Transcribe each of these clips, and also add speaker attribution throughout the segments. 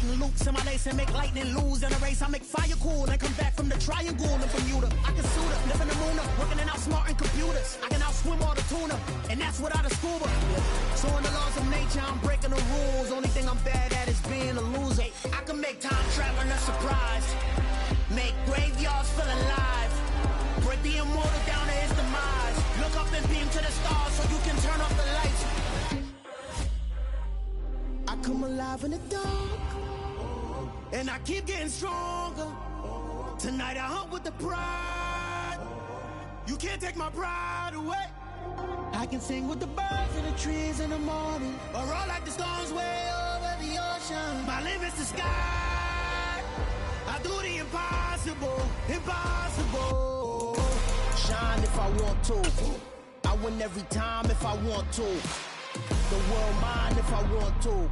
Speaker 1: tighten loops in my lace and make lightning lose in a race. I make fire cool and come back from the triangle in Bermuda. I can suit up, living the moon up, working and outsmarting computers. I can outswim all the tuna, and that's without a scuba. So in the laws of nature, I'm breaking the rules. Only thing I'm bad at is being a loser. I can make time traveling a surprise, make graveyards feel alive, break the immortal down to his demise. Look up and beam to the stars so you can turn off the lights. I come alive in the dark, and I keep getting stronger. Tonight I hunt with the pride. You can't take my pride away. I can sing with the birds and the trees in the morning, or roll like the storms way over the ocean. My limit's the sky. I do the impossible, impossible. Shine if I want to. I win every time if I want to. The world mine if I want to.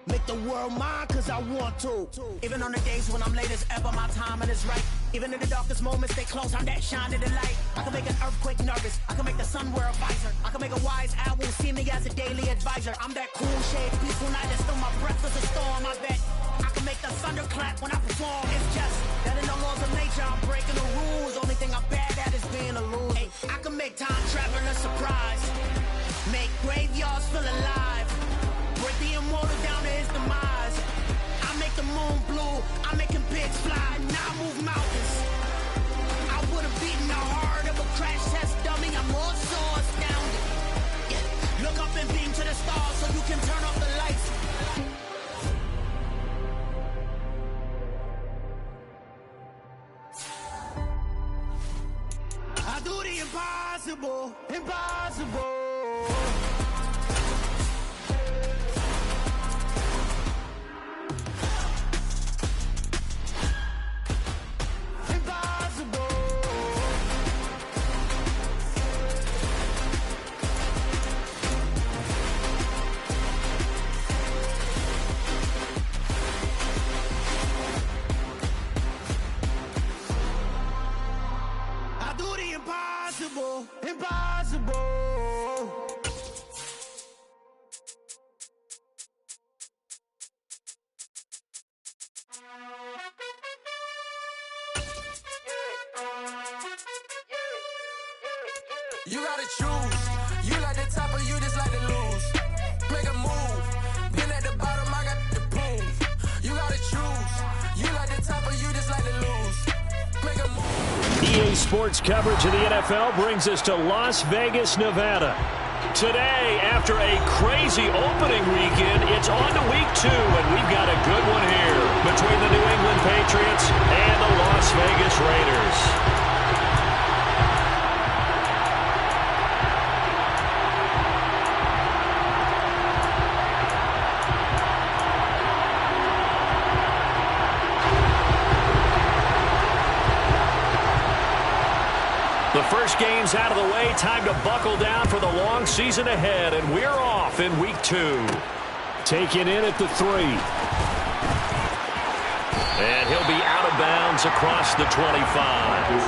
Speaker 1: Make the world mine cause I want to. Even on the days when I'm late as ever, my timing is right. Even in the darkest moments, stay close, I'm that shining the light. I can make an earthquake nervous, I can make the sun wear a visor. I can make a wise owl see me as a daily advisor. I'm that cool shade, peaceful night that's still my breath is a storm, I bet. I can make the thunder clap when I perform. It's just that in the laws of nature, I'm breaking the rules. Only thing I'm bad at is being a loser. Hey, I can make time traveling a surprise, make graveyards feel alive, break the immortal down to his demise. I make the moon blue, I'm making pigs fly, now I move mountains. I would've beaten the heart of a crash test dummy, I'm more so astounded. Yeah. Look up and beam to the stars so you can turn off the lights. I do the impossible, impossible. Impossible, impossible.
Speaker 2: You gotta choose. You like the top or you just like to lose. Make a move. Been at the bottom, I got the proof. You gotta choose. You like the top or you just like to lose. Make a move.
Speaker 3: EA Sports coverage of the NFL brings us to Las Vegas, Nevada. Today, after a crazy opening weekend, it's on to week 2, and we've got a good one here between the New England Patriots and the Las Vegas Raiders. The first game's out of the way. Time to buckle down for the long season ahead, and we're off in week 2. Taken in at the 3. And he'll be out of bounds across the 25.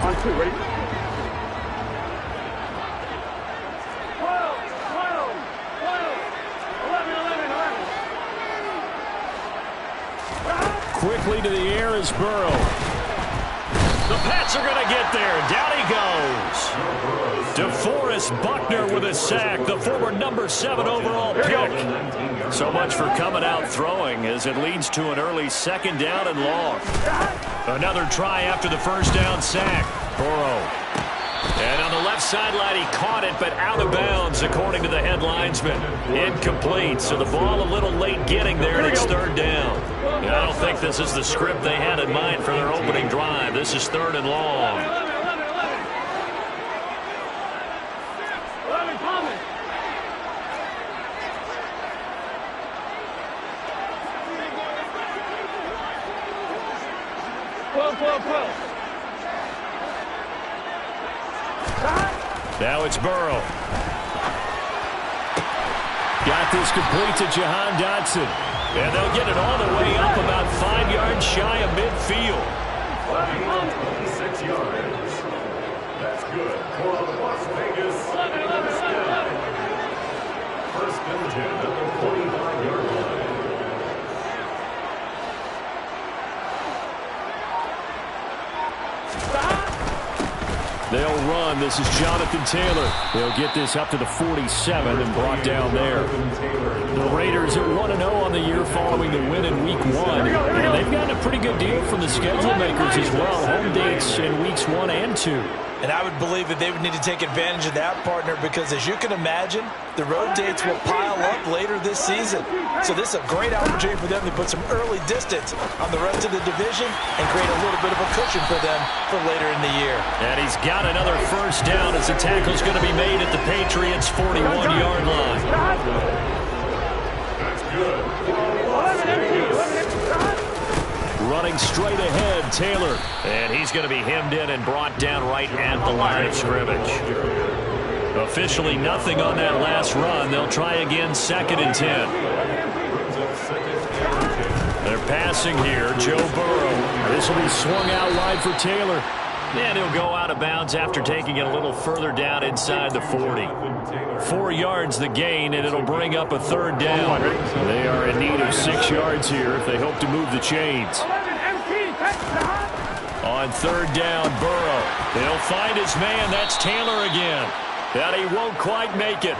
Speaker 4: On 2, ready?
Speaker 3: Quickly to the air is Burrow. The Pats are going to get there. Down he goes. DeForest Buckner with a sack, the former number 7 overall pick. So much for coming out throwing as it leads to an early 2nd down and long. Another try after the first down sack. Burrow. And on the left sideline, he caught it, but out of bounds, according to the head linesman. Incomplete, so the ball a little late getting there, and it's 3rd down. And I don't think this is the script they had in mind for their opening drive. This is 3rd and long. Now it's Burrow. Got this complete to Jahan Dotson. And they'll get it all the way up about 5 yards shy of midfield. 6 yards. That's good for the Las Vegas first down. First and 10 at the 45-yard line. They'll run. This is Jonathan Taylor. They'll get this up to the 47 and brought down there. The Raiders at 1-0 on the year following the win in Week 1. And they've gotten a pretty good deal from the schedule makers as well. Home dates in Weeks 1 and 2.
Speaker 5: And I would believe that they would need to take advantage of that, partner, because as you can imagine, the road dates will pile up later this season. So this is a great opportunity for them to put some early distance on the rest of the division and create a little bit of a cushion for them for later in the year.
Speaker 3: And he's got another first down as the tackle's going to be made at the Patriots' 41-yard line. That's good. Running straight ahead, Taylor. And he's going to be hemmed in and brought down right at the line of scrimmage. Officially nothing on that last run. They'll try again, 2nd and 10. They're passing here. Joe Burrow. This will be swung out wide for Taylor. And he'll go out of bounds after taking it a little further down inside the 40. 4 yards the gain, and it'll bring up a 3rd down. They are in need of 6 yards here if they hope to move the chains. On 3rd down, Burrow. He'll find his man. That's Taylor again. And he won't quite make it.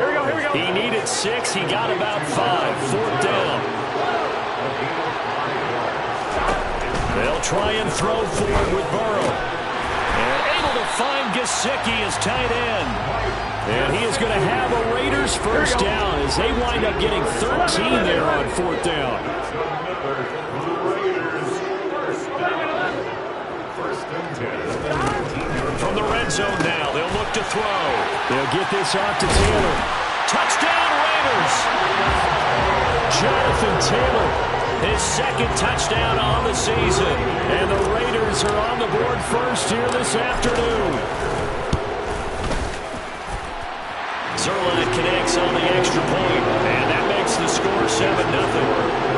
Speaker 3: He needed 6. He got about 5. 4th down. They'll try and throw forward with Burrow. And able to find Gesicki as tight end. And he is going to have a Raiders first down as they wind up getting 13 there on 4th down. From the red zone now, they'll look to throw. They'll get this off to Taylor. Touchdown Raiders! Jonathan Taylor, his 2nd touchdown on the season. And the Raiders are on the board first here this afternoon. Zerline connects on the extra point, and that makes the score 7-0.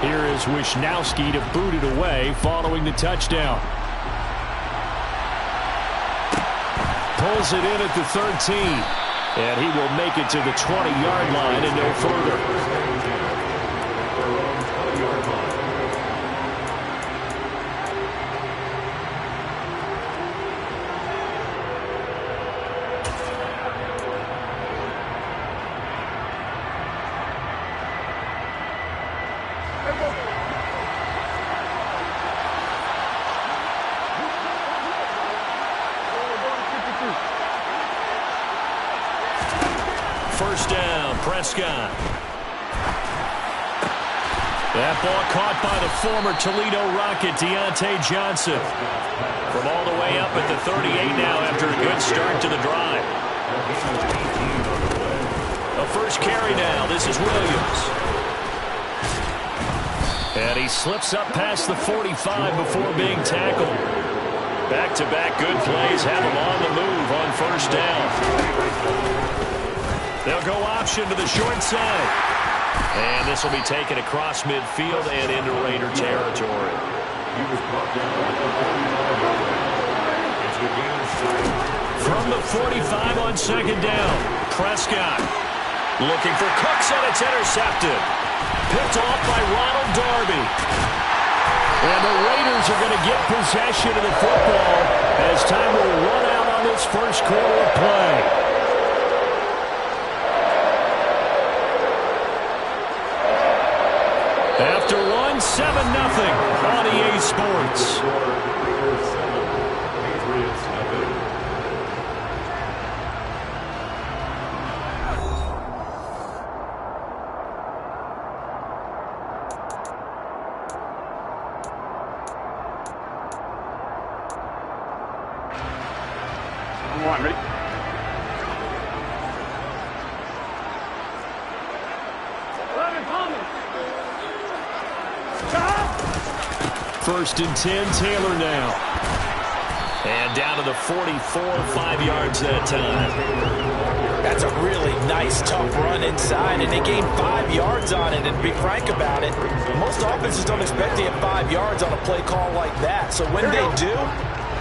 Speaker 3: Here is Wisnowski to boot it away following the touchdown. Pulls it in at the 13. And he will make it to the 20-yard line and no further. First down, Prescott. That ball caught by the former Toledo Rocket, Deontay Johnson. From all the way up at the 38 now after a good start to the drive. A first carry now. This is Williams. And he slips up past the 45 before being tackled. Back-to-back good plays have him on the move on first down. They'll go option to the short side. And this will be taken across midfield and into Raider territory. From the 45 on 2nd down, Prescott looking for Cooks, and it's intercepted. Picked off by Ronald Darby. And the Raiders are going to get possession of the football as time will run out on this first quarter of play. After one, 7-0 on EA Sports.
Speaker 4: All right, ready?
Speaker 3: First and 10, Taylor now. And down to the 44, 5 yards that time.
Speaker 5: That's a really nice, tough run inside, and they gained 5 yards on it. And to be frank about it, most offenses don't expect to get 5 yards on a play call like that. So when they do,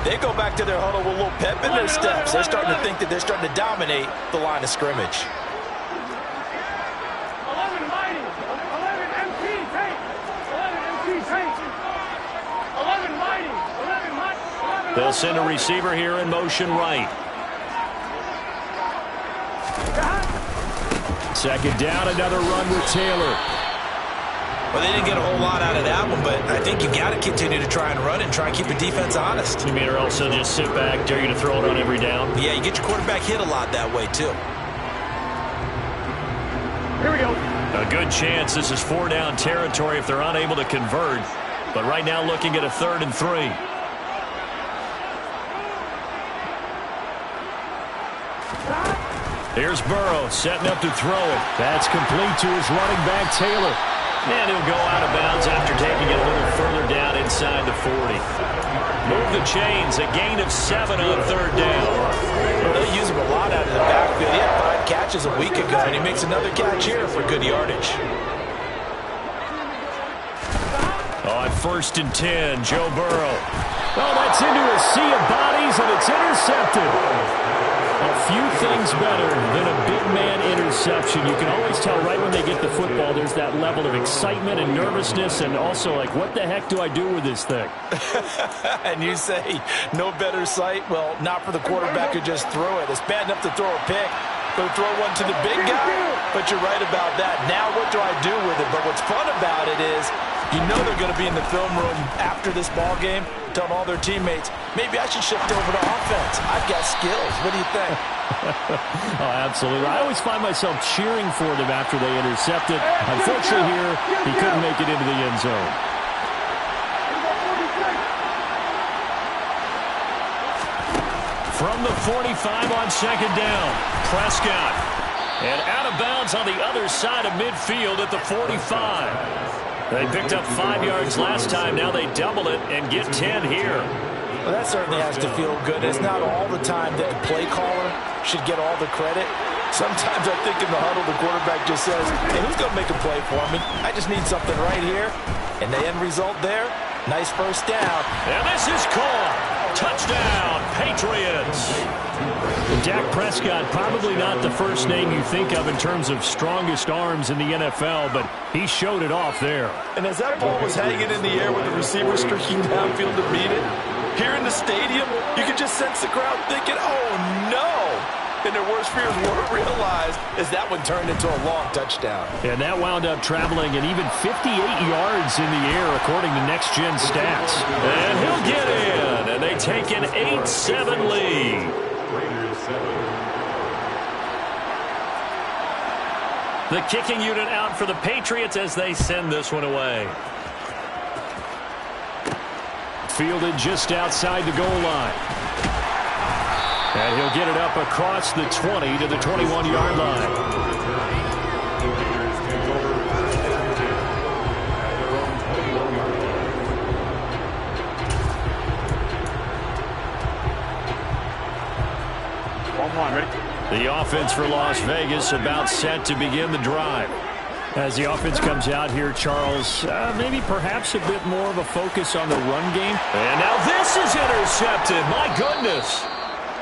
Speaker 5: they go back to their huddle with a little pep in their steps. They're starting to think that they're starting to dominate the line of scrimmage.
Speaker 3: They'll send a receiver here in motion right. Second down, another run with Taylor.
Speaker 5: Well, they didn't get a whole lot out of that one, but I think you've got to continue to try and run and try and keep the defense honest.
Speaker 3: You mean or also just sit back, dare you to throw it on every down?
Speaker 5: Yeah, you get your quarterback hit a lot that way, too.
Speaker 3: Here we go. A good chance this is 4-down territory if they're unable to convert. But right now looking at a 3rd and 3. Here's Burrow setting up to throw it. That's complete to his running back, Taylor. And he'll go out of bounds after taking it a little further down inside the 40. Move the chains, a gain of 7 on 3rd down.
Speaker 5: Well, they use him a lot out of the backfield. He had 5 catches a week ago, and he makes another catch here for good yardage.
Speaker 3: On 1st and 10, Joe Burrow. Oh, that's into a sea of bodies, and it's intercepted. A few things better than a big man interception. You can always tell right when they get the football, there's that level of excitement and nervousness, and also like, what the heck do I do with this thing?
Speaker 5: And you say, no better sight? Well, not for the quarterback who just threw it. It's bad enough to throw a pick, but to throw one to the big guy? But you're right about that. Now what do I do with it? But what's fun about it is, you know they're going to be in the film room after this ball game, telling all their teammates, maybe I should shift over to offense. I've got skills. What do you think?
Speaker 3: Oh, absolutely. I always find myself cheering for them after they intercept it. Unfortunately here, he couldn't make it into the end zone. From the 45 on 2nd down, Prescott. And out of bounds on the other side of midfield at the 45. They picked up 5 yards last time. Now they double it and get 10 here.
Speaker 5: Well, that certainly has to feel good. It's not all the time that the play caller should get all the credit. Sometimes I think in the huddle, the quarterback just says, hey, who's going to make a play for me? I just need something right here. And the end result there, nice 1st down.
Speaker 3: And this is caught. Touchdown, Patriots. Dak Prescott, probably not the first name you think of in terms of strongest arms in the NFL, but he showed it off there.
Speaker 5: And as that ball was hanging in the air with the receiver streaking downfield to beat it, here in the stadium, you could just sense the crowd thinking, oh, no. And their worst fears weren't realized as that one turned into a long touchdown.
Speaker 3: And that wound up traveling an even 58 yards in the air, according to Next Gen Stats. And he'll get in, and they take an 8-7 lead. The kicking unit out for the Patriots as they send this one away. Fielded just outside the goal line. And he'll get it up across the 20 to the 21-yard line. The offense for Las Vegas about set to begin the drive. As the offense comes out here, Charles, maybe perhaps a bit more of a focus on the run game. And now this is intercepted. My goodness.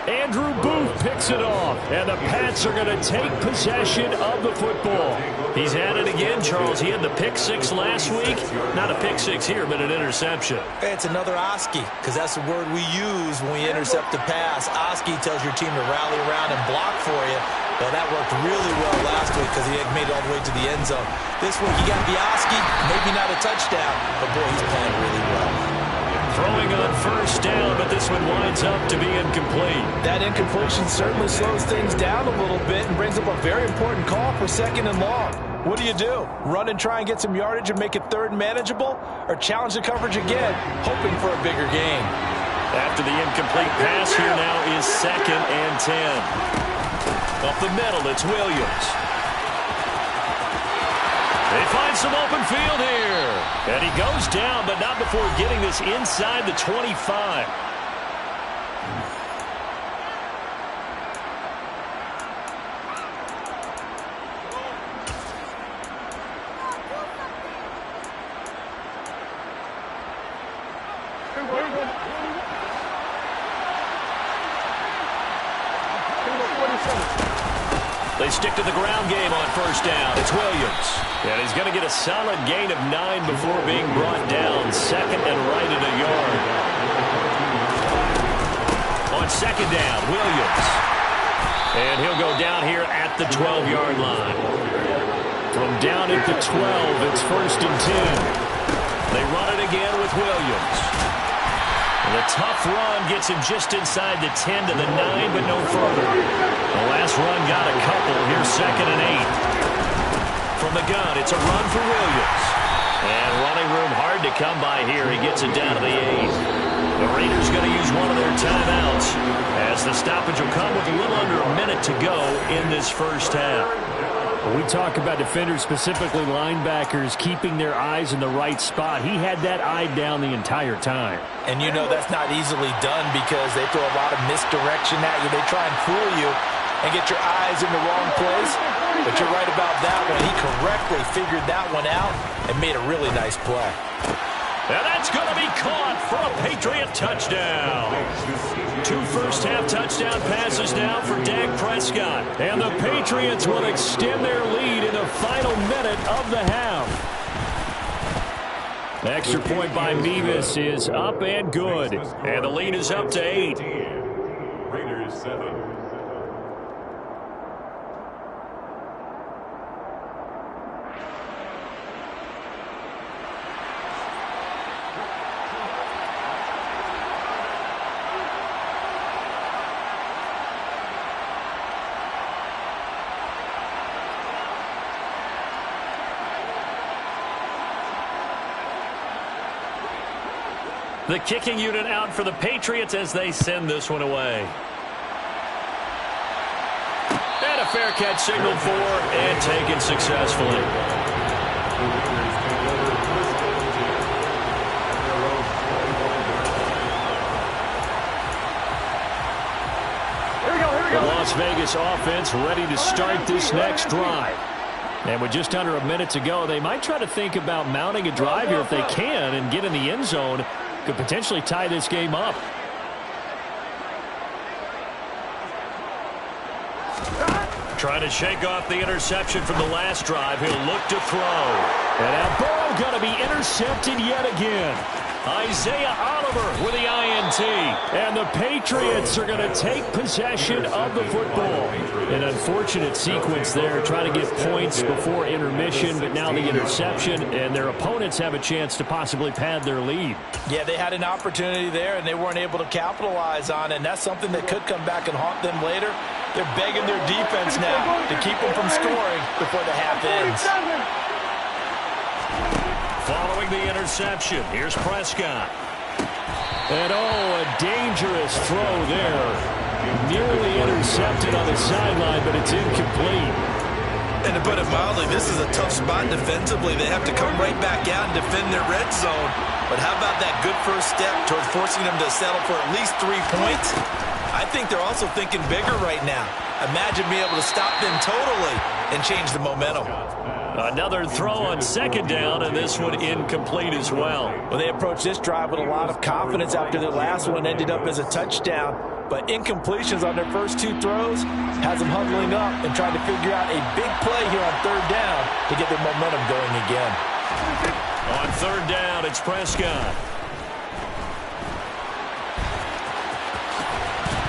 Speaker 3: Andrew Booth picks it off, and the Pats are going to take possession of the football. He's at it again, Charles. He had the pick 6 last week. Not a pick 6 here, but an interception.
Speaker 5: It's another Oski, because that's the word we use when we intercept the pass. Oski tells your team to rally around and block for you. Well, that worked really well last week because he had made it all the way to the end zone. This week, you got the Oski, maybe not a touchdown, but boy, he's playing really well.
Speaker 3: Throwing on 1st down, but this one winds up to be incomplete.
Speaker 5: That incompletion certainly slows things down a little bit and brings up a very important call for 2nd and long. What do? Run and try and get some yardage and make it 3rd and manageable? Or challenge the coverage again, hoping for a bigger gain?
Speaker 3: After the incomplete pass, here now is 2nd and 10. Up the middle, it's Williams. They find some open field here. And he goes down, but not before getting this inside the 25. They stick to the ground game on first down. It's Williams. And he's going to get a solid gain of 9 before being brought down. Second and right at a yard. On second down, Williams. And he'll go down here at the 12-yard line. From down at the 12, it's first and 10. They run it again with Williams. And the tough run gets him just inside the 10 to the 9, but no further. The last run got a couple. Here's second and 8. From the gun, it's a run for Williams. And running room hard to come by here. He gets it down to the 8. The Raiders going to use one of their timeouts as the stoppage will come with a little under a minute to go in this first half.
Speaker 6: When we talk about defenders, specifically linebackers, keeping their eyes in the right spot, he had that eye down the entire time.
Speaker 5: And you know that's not easily done because they throw a lot of misdirection at you. They try and fool you and get your eyes in the wrong place. But you're right about that one. He correctly figured that one out and made a really nice play.
Speaker 3: And that's going to be caught for a Patriot touchdown. 2 first-half touchdown passes now for Dak Prescott. And the Patriots will extend their lead in the final minute of the half. The extra point by Mevis is up and good. And the lead is up to 8.
Speaker 7: Raiders 7.
Speaker 3: The kicking unit out for the Patriots as they send this one away. And a fair catch signaled for and taken successfully. The Las Vegas offense ready to start this next drive. And with just under a minute to go, they might try to think about mounting a drive here if they can and get in the end zone. Could potentially tie this game up. Trying to shake off the interception from the last drive. He'll look to throw. And now Burrow going to be intercepted yet again. Isaiah Oliver with the INT. And the Patriots are going to take possession of the football. An unfortunate sequence there, trying to get points before intermission, but now the interception, and their opponents have a chance to possibly pad their lead.
Speaker 5: Yeah, they had an opportunity there, and they weren't able to capitalize on it, and that's something that could come back and haunt them later. They're begging their defense now to keep them from scoring before the half ends.
Speaker 3: Following the interception, here's Prescott. And a dangerous throw there. Nearly intercepted on the sideline, but it's incomplete.
Speaker 8: And to put it mildly, this is a tough spot defensively. They have to come right back out and defend their red zone. But how about that good first step towards forcing them to settle for at least 3 points? I think they're also thinking bigger right now. Imagine being able to stop them totally and change the momentum.
Speaker 3: Another throw on second down, and this one incomplete as well.
Speaker 5: Well, they approached this drive with a lot of confidence after their last one ended up as a touchdown. But incompletions on their first 2 throws has them huddling up and trying to figure out a big play here on third down to get their momentum going again.
Speaker 3: On third down, it's Prescott.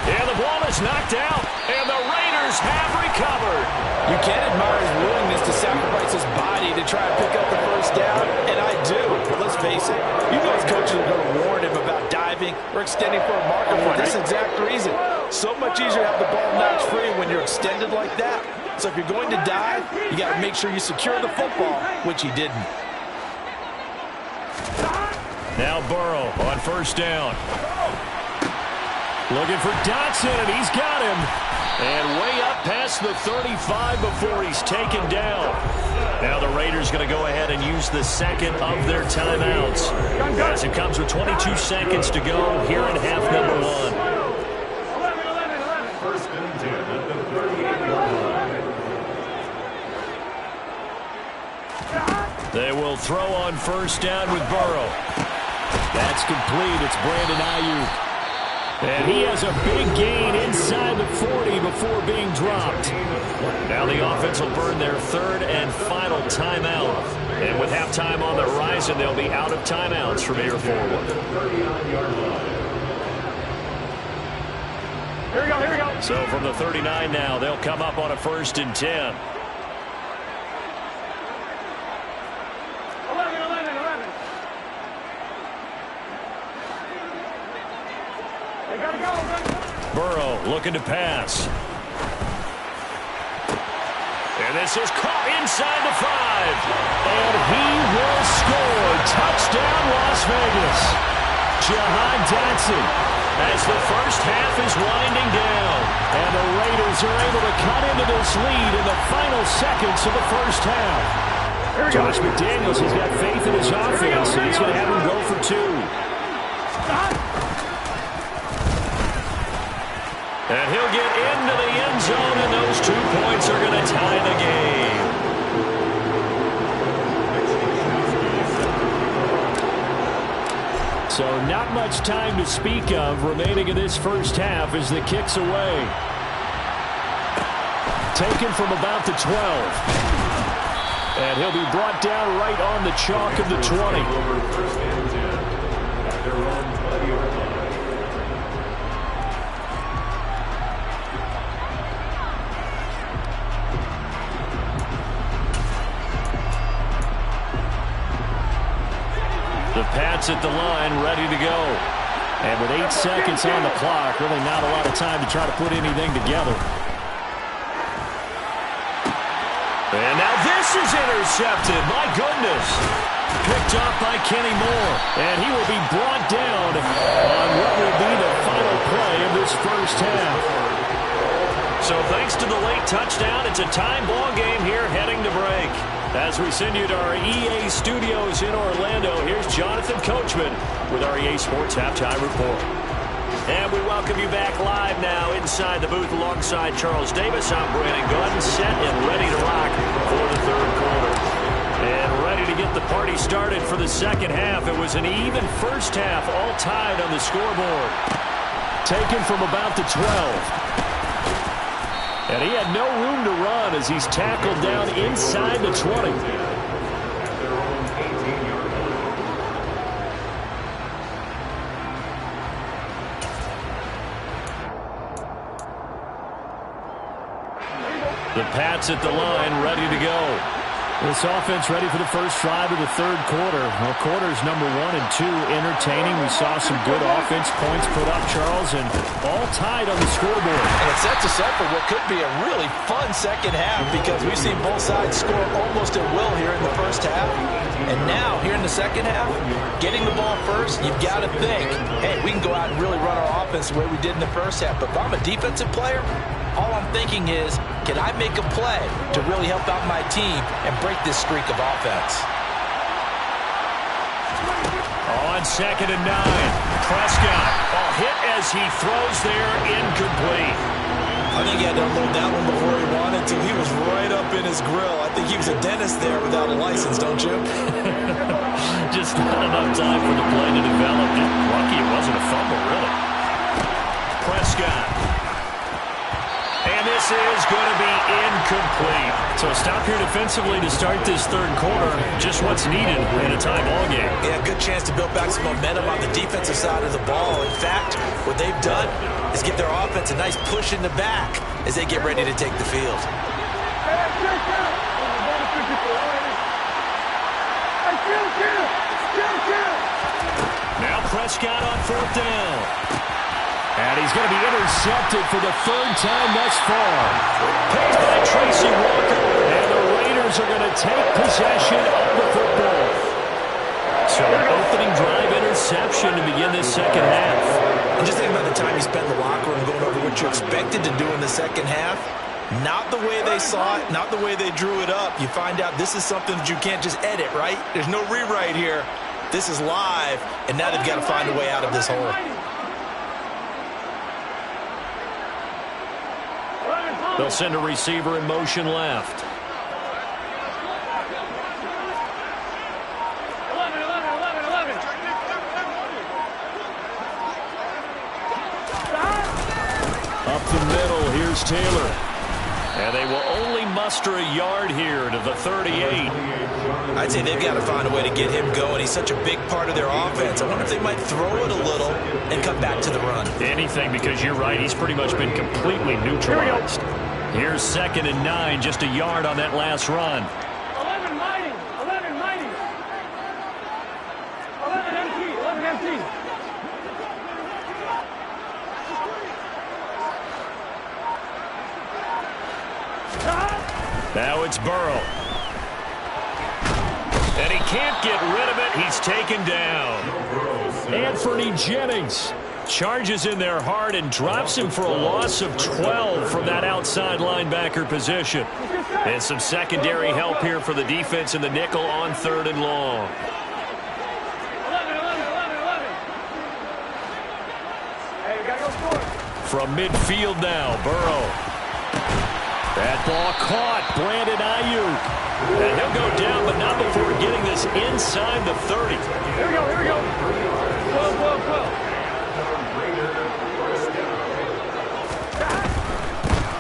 Speaker 3: And the ball is knocked out, and the Raiders have recovered.
Speaker 5: You can't admire his willingness to sacrifice his body to try and pick up the first down, and I do. But let's face it, you know his coaches are going to warn him about diving or extending for a marker for this exact reason. So much easier to have the ball knocked free when you're extended like that. So if you're going to dive, you got to make sure you secure the football, which he didn't.
Speaker 3: Now Burrow on first down. Looking for Dotson, and he's got him. And way up past the 35 before he's taken down. Now the Raiders going to go ahead and use the second of their timeouts, as it comes with 22 seconds to go here in half number 1.
Speaker 7: First and 10 at the 38.
Speaker 3: They will throw on first down with Burrow. That's complete. It's Brandon Ayuk. And he has a big gain inside the 40 before being dropped. Now the offense will burn their third and final timeout. And with halftime on the horizon, they'll be out of timeouts from here forward.
Speaker 4: Here we go, here we go.
Speaker 3: So from the 39 now, they'll come up on a 1st and 10.
Speaker 4: 11. They gotta go.
Speaker 3: Burrow looking to pass. And this is caught inside the 5. And he will score. Touchdown, Las Vegas. Jahan Dotson as the first half is winding down. And the Raiders are able to cut into this lead in the final seconds of the first half. Josh McDaniels has got faith in his offense, and he's going to have him go for 2. And he'll get into the end zone, and those 2 points are going to tie the game. So not much time to speak of remaining in this first half as the kick's away. Taken from about the 12. And he'll be brought down right on the chalk of the 20. The Pats at the line, ready to go. And with 8 seconds on the clock, really not a lot of time to try to put anything together. And now this is intercepted. My goodness. Picked off by Kenny Moore. And he will be brought down on what will be the final play of this first half. So thanks to the late touchdown, it's a time ball game here heading to break. As we send you to our EA studios in Orlando, here's Jonathan Coachman with our EA Sports Halftime Report. And we welcome you back live now inside the booth alongside Charles Davis. I'm Brandon Gunn, set and ready to rock for the third quarter. And ready to get the party started for the second half. It was an even first half, all tied on the scoreboard. Taken from about the 12. And he had no room to run as he's tackled down inside the 20. The Pats at the line, ready to go. This offense ready for the first drive of the third quarter. Well, quarters number 1 and 2 entertaining. We saw some good offense points put up, Charles, and all tied on the scoreboard.
Speaker 5: And it sets us up for what could be a really fun second half because we've seen both sides score almost at will here in the first half. And now, here in the second half, getting the ball first, you've got to think, hey, we can go out and really run our offense the way we did in the first half. But if I'm a defensive player, all I'm thinking is, can I make a play to really help out my team and break this streak of offense?
Speaker 3: On 2nd and 9, Prescott. Hit as he throws there, incomplete.
Speaker 8: I think he had to unload that one before he wanted to. He was right up in his grill. I think he was a dentist there without a license, don't you?
Speaker 3: Just not enough time for the play to develop. Lucky it wasn't a fumble, really. Prescott. And this is going to be incomplete. So a stop here defensively to start this third quarter. Just what's needed in a tie ball game.
Speaker 8: Yeah, good chance to build back some momentum on the defensive side of the ball. In fact, what they've done is give their offense a nice push in the back as they get ready to take the field.
Speaker 3: Now Prescott on 4th down. And he's going to be intercepted for the 3rd time thus far. Picked by Tracy Walker. And the Raiders are going to take possession of the football. So an opening drive interception to begin this second half.
Speaker 8: And just think about the time you spent in the locker room going over what you expected to do in the second half. Not the way they saw it, not the way they drew it up. You find out this is something that you can't just edit, right? There's no rewrite here. This is live, and now they've got to find a way out of this hole.
Speaker 3: They'll send a receiver in motion left. Up the middle, here's Taylor. And they will only muster a yard here to the 38.
Speaker 8: I'd say they've got to find a way to get him going. He's such a big part of their offense. I wonder if they might throw it a little and come back to the run.
Speaker 3: Anything, because you're right. He's pretty much been completely neutralized. Here's 2nd and 9, just a yard on that last run.
Speaker 4: 11 mighty. 11 mighty. 11 empty. 11 empty.
Speaker 3: Now it's Burrow. And he can't get rid of it. He's taken down. Anthony Jennings charges in there hard and drops him for a loss of 12 from that outside linebacker position. And some secondary help here for the defense in the nickel on 3rd and long.
Speaker 4: 11. Hey, we got to go score.
Speaker 3: From midfield now, Burrow. That ball caught. Brandon Ayuk. And he'll go down, but not before getting this inside the 30.
Speaker 4: Here we go. 12.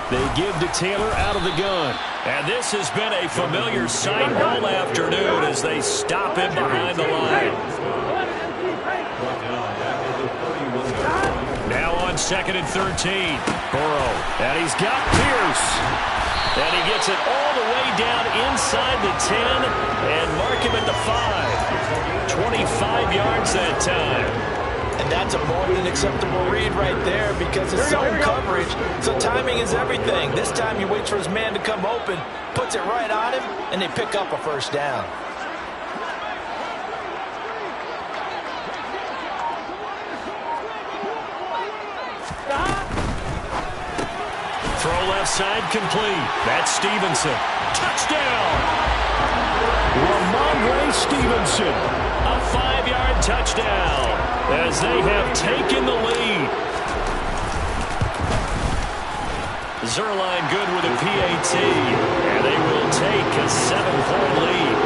Speaker 3: They give to Taylor out of the gun. And this has been a familiar sight all afternoon as they stop him behind the line. Now on 2nd and 13. Burrow. And he's got Pierce. And he gets it all the way down inside the 10 and mark him at the 5. 25 yards that time.
Speaker 5: And that's a more than acceptable read right there because it's zone coverage. So timing is everything. This time he waits for his man to come open, puts it right on him, and they pick up a 1st down.
Speaker 3: Throw left side complete. That's Stevenson. Touchdown! Ramondre Stevenson. A 5-yard touchdown as they have taken the lead. Zuerlein good with a PAT. And they will take a 7-point lead.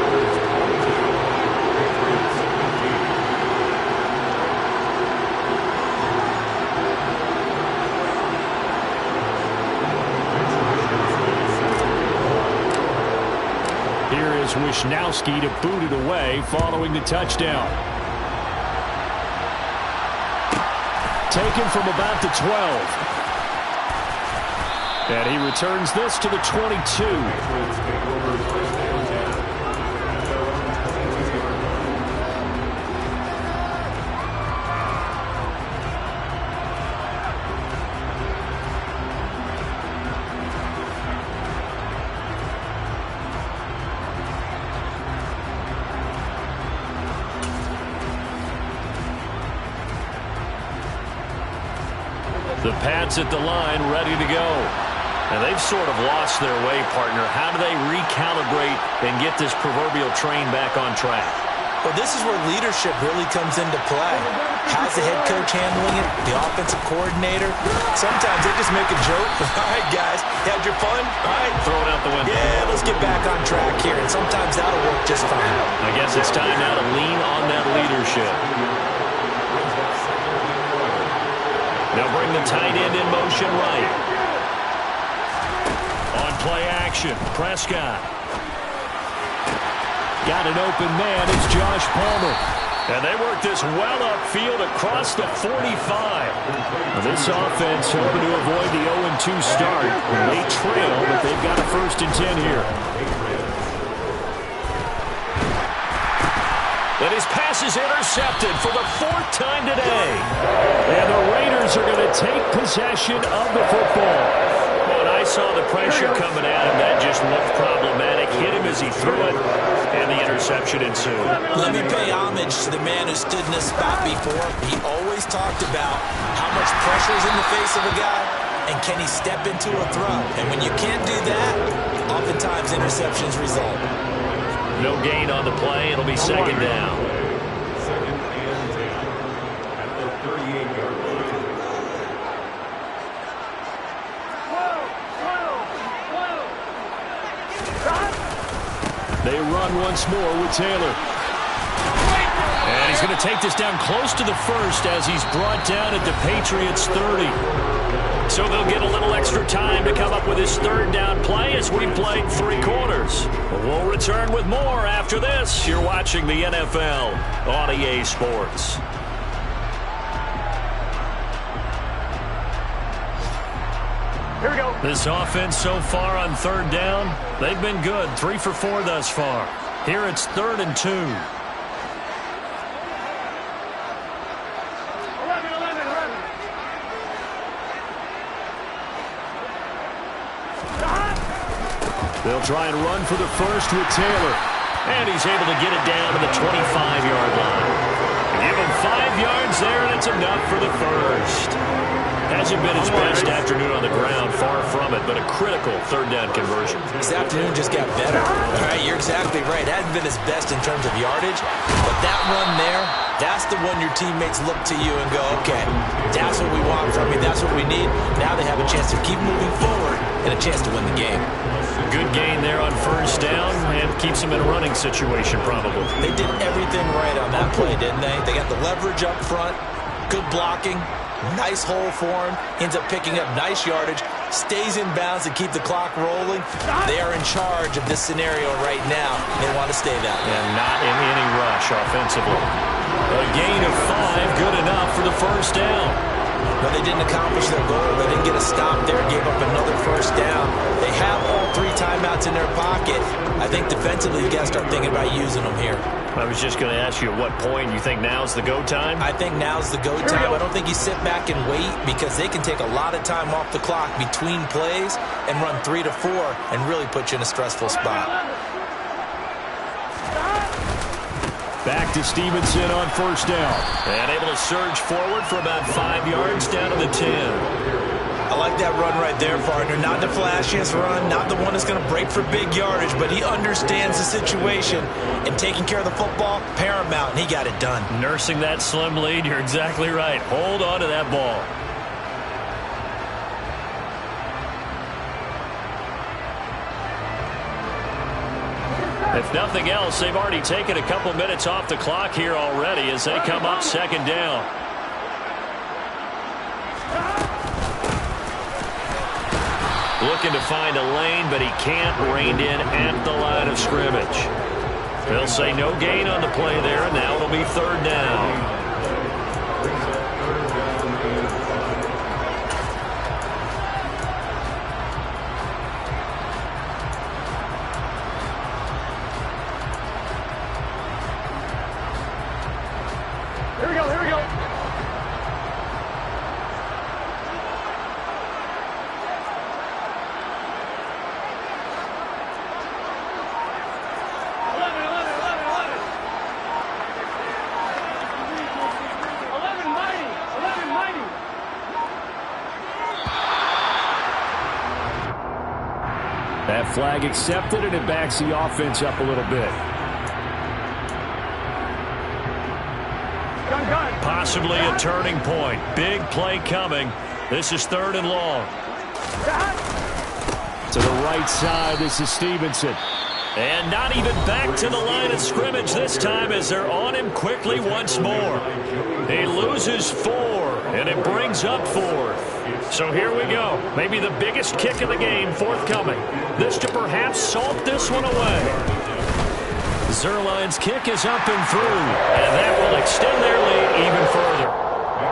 Speaker 3: Here is Wisnowski to boot it away following the touchdown. Taken from about the 12. And he returns this to the 22. The Pats at the line, ready to go. And they've sort of lost their way, partner. How do they recalibrate and get this proverbial train back on track?
Speaker 5: Well, this is where leadership really comes into play. How's the head coach handling it? The offensive coordinator? Sometimes they just make a joke. All right, guys, had your fun? All right.
Speaker 3: Throw it out the window.
Speaker 5: Yeah, let's get back on track here. And sometimes that'll work just fine.
Speaker 3: I guess it's time now to lean on that leadership. They'll bring the tight end in motion right. On play action, Prescott. Got an open man, it's Josh Palmer. And they work this well upfield across the 45. This offense hoping to avoid the 0-2 start. They trail, but they've got a 1st and 10 here. And his pass is intercepted for the 4th time today. And the Raiders are going to take possession of the football. When I saw the pressure coming at him, that just looked problematic. Hit him as he threw it, and the interception ensued.
Speaker 5: Let me pay homage to the man who stood in this spot before. He always talked about how much pressure is in the face of a guy, and can he step into a throw. And when you can't do that, oftentimes interceptions result.
Speaker 3: No gain on the play. It'll be 2nd down.
Speaker 7: 2nd and 10 at the 38-yard line.
Speaker 3: They run once more with Taylor. And he's going to take this down close to the 1st as he's brought down at the Patriots' 30. So they'll get a little extra time to come up with his third down play as we played 3 quarters. We'll return with more after this. You're watching the NFL on EA Sports.
Speaker 4: Here we go.
Speaker 3: This offense so far on third down, they've been good. 3 for 4 thus far. Here it's 3rd and 2.
Speaker 4: 11.
Speaker 3: They'll try and run for the first with Taylor. And he's able to get it down to the 25-yard line. Give him 5 yards there, and it's enough for the first. Hasn't been his best afternoon on the ground, far from it, but a critical third down conversion.
Speaker 5: This afternoon just got better. All right, you're exactly right. It hasn't been his best in terms of yardage, but that run there, that's the one your teammates look to you and go, okay, that's what we want from you. That's what we need. Now they have a chance to keep moving forward and a chance to win the game.
Speaker 3: Good gain there on first down and keeps them in a running situation probably.
Speaker 5: They did everything right on that play, didn't they? They got the leverage up front, good blocking, nice hole for him, ends up picking up nice yardage, stays in bounds to keep the clock rolling. They are in charge of this scenario right now. They want to stay that way.
Speaker 3: And not in any rush offensively. A gain of 5, good enough for the first down.
Speaker 5: But they didn't accomplish their goal. They didn't get a stop there, gave up another first down. They have all 3 timeouts in their pocket. I think defensively you got to start thinking about using them here.
Speaker 3: I was just going to ask you at what point you think now's the go time?
Speaker 5: I think now's the go time. I don't think you sit back and wait because they can take a lot of time off the clock between plays and run 3 to 4 and really put you in a stressful spot.
Speaker 3: Back to Stevenson on first down. And able to surge forward for about 5 yards down to the 10.
Speaker 5: I like that run right there, partner. Not the flashiest run, not the one that's going to break for big yardage, but he understands the situation, and taking care of the football, paramount, and he got it done.
Speaker 3: Nursing that slim lead, you're exactly right. Hold on to that ball. If nothing else, they've already taken a couple minutes off the clock here already as they come up second down. Looking to find a lane, but he can't. Reined in at the line of scrimmage. They'll say no gain on the play there, and now it'll be third down.
Speaker 4: Here we go, here we go.
Speaker 6: That flag accepted, and it backs the offense up a little bit.
Speaker 3: Possibly a turning point. Big play coming. This is 3rd and long.
Speaker 6: To the right side, this is Stevenson.
Speaker 3: And not even back to the line of scrimmage this time as they're on him quickly once more. He loses 4, and it brings up 4th. So here we go. Maybe the biggest kick of the game forthcoming. This to perhaps salt this one away. Zuerlein's kick is up and through, and that will extend their lead even further.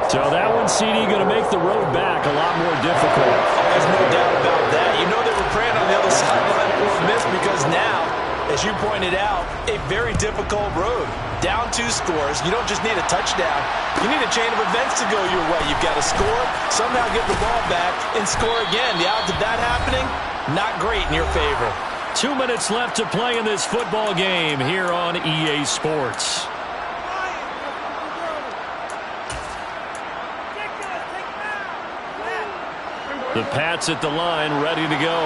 Speaker 6: So that one, CD, going to make the road back a lot more difficult.
Speaker 5: There's no doubt about that. You know they were praying on the other sideline for a miss because now, as you pointed out, a very difficult road. Down 2 scores. You don't just need a touchdown. You need a chain of events to go your way. You've got to score, somehow get the ball back, and score again. The odds of that happening, not great in your favor.
Speaker 3: 2 minutes left to play in this football game here on EA Sports. The Pats at the line, ready to go.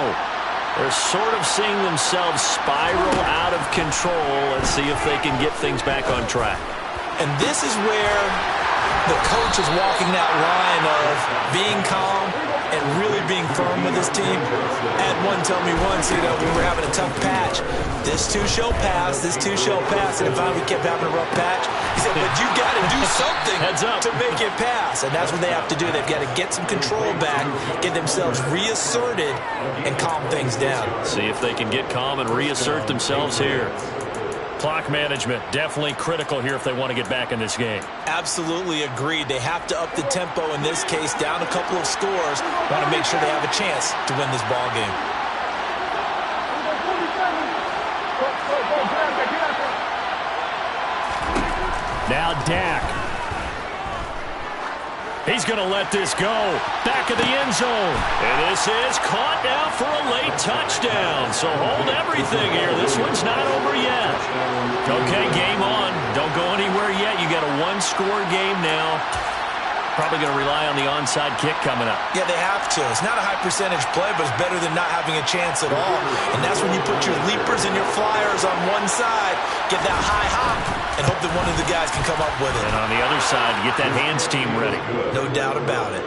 Speaker 3: They're sort of seeing themselves spiral out of control. Let's see if they can get things back on track.
Speaker 5: And this is where the coach is walking that line of being calm and really being firm with his team. Had one tell me once, you know, we were having a tough patch. This too shall pass. This too shall pass. And finally we kept having a rough patch. He said, but you got to do something to make it pass. And that's what they have to do. They've got to get some control back, get themselves reasserted, and calm things down.
Speaker 3: See if they can get calm and reassert themselves here. Clock management definitely critical here if they want to get back in this game.
Speaker 5: Absolutely agreed. They have to up the tempo in this case, down a couple of scores. Want to make sure they have a chance to win this ball game.
Speaker 6: Now Dak.
Speaker 3: He's going to let this go. Back of the end zone. And this is caught now for a late touchdown. So hold everything here. This one's not over yet. Okay, game on. Don't go anywhere yet. You got a one-score game now. Probably going to rely on the onside kick coming up.
Speaker 5: Yeah, they have to. It's not a high percentage play, but it's better than not having a chance at all. And that's when you put your leapers and your flyers on one side, get that high hop, and hope that one of the guys can come up with it.
Speaker 3: And on the other side, get that hands team ready.
Speaker 5: No doubt about it.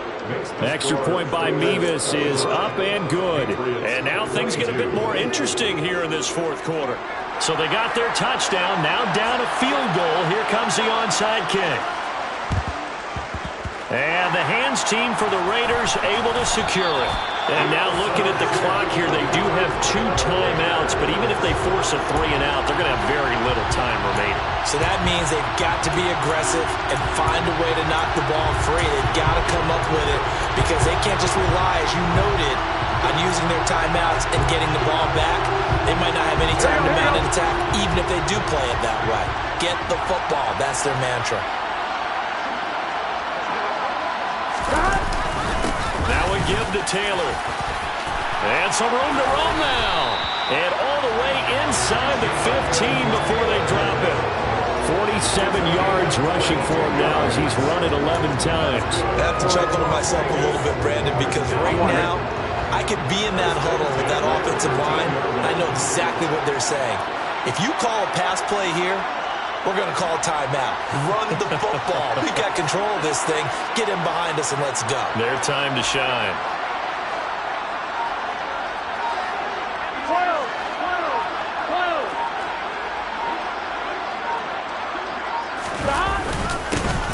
Speaker 6: Extra point by Mevis is up and good.
Speaker 3: And now things get a bit more interesting here in this fourth quarter. So they got their touchdown, now down a field goal. Here comes the onside kick. And the hands team for the Raiders able to secure it. And now looking at the clock here, they do have 2 timeouts, but even if they force a 3 and out, they're going to have very little time remaining.
Speaker 5: So that means they've got to be aggressive and find a way to knock the ball free. They've got to come up with it because they can't just rely, as you noted, on using their timeouts and getting the ball back. They might not have any time to mount an attack, even if they do play it that way. Get the football. That's their mantra.
Speaker 3: Now we give to Taylor. And some room to run now. And all the way inside the 15 before they drop it.
Speaker 6: 47 yards rushing for him now as he's run it 11 times.
Speaker 5: I have to chuckle to myself a little bit, Brandon, because right now I could be in that huddle with that offensive line. I know exactly what they're saying. If you call a pass play here, we're going to call a timeout. Run the football. We got control of this thing. Get him behind us and let's go.
Speaker 3: Their time to shine.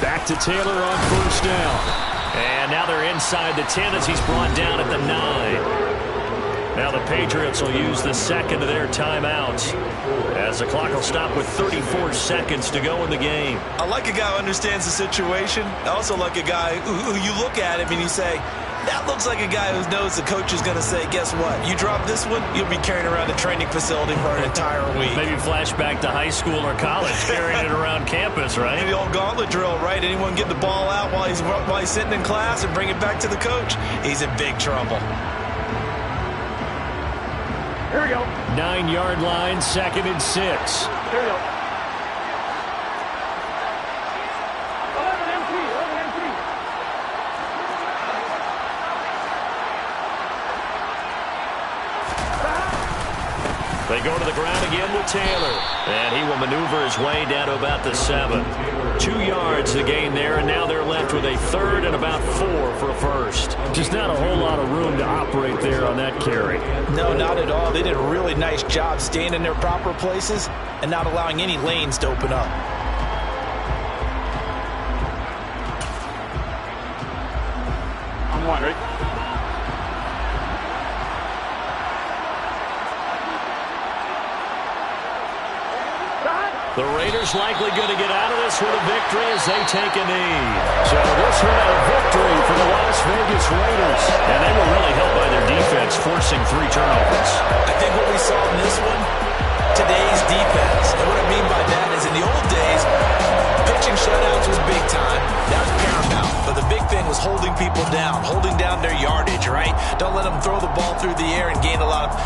Speaker 6: Back to Taylor on first down.
Speaker 3: And now they're inside the 10 as he's brought down at the 9. Now the Patriots will use the second of their timeouts as the clock will stop with 34 seconds to go in the game.
Speaker 8: I like a guy who understands the situation. I also like a guy who you look at him and you say, that looks like a guy who knows the coach is going to say, guess what? You drop this one, you'll be carrying around a training facility for an entire week.
Speaker 3: Maybe flashback to high school or college, carrying it around campus, right?
Speaker 8: The old gauntlet drill, right? Anyone get the ball out while he's sitting in class and bring it back to the coach, he's in big trouble.
Speaker 4: Here we go.
Speaker 6: 9-yard line, 2nd and 6.
Speaker 4: Here we go. 11 empty.
Speaker 3: They go to the ground again with Taylor. And he will maneuver his way down to about the 7. 2 yards to gain there, and now they're left with a 3rd and about 4 for a first.
Speaker 6: Just not a whole lot of room to operate there on that carry.
Speaker 5: No, not at all. They did a really nice job staying in their proper places and not allowing any lanes to open up.
Speaker 4: I'm one, right?
Speaker 3: The Raiders likely going to get out of this with a victory as they take a knee. So this one a victory for the Las Vegas Raiders. And they were really helped by their defense, forcing 3 turnovers.
Speaker 5: I think what we saw in this one, today's defense. And what I mean by that is in the old days, pitching shutouts was big time. That was paramount. But the big thing was holding people down, holding down their yardage, right? Don't let them throw the ball through the air and gain a lot of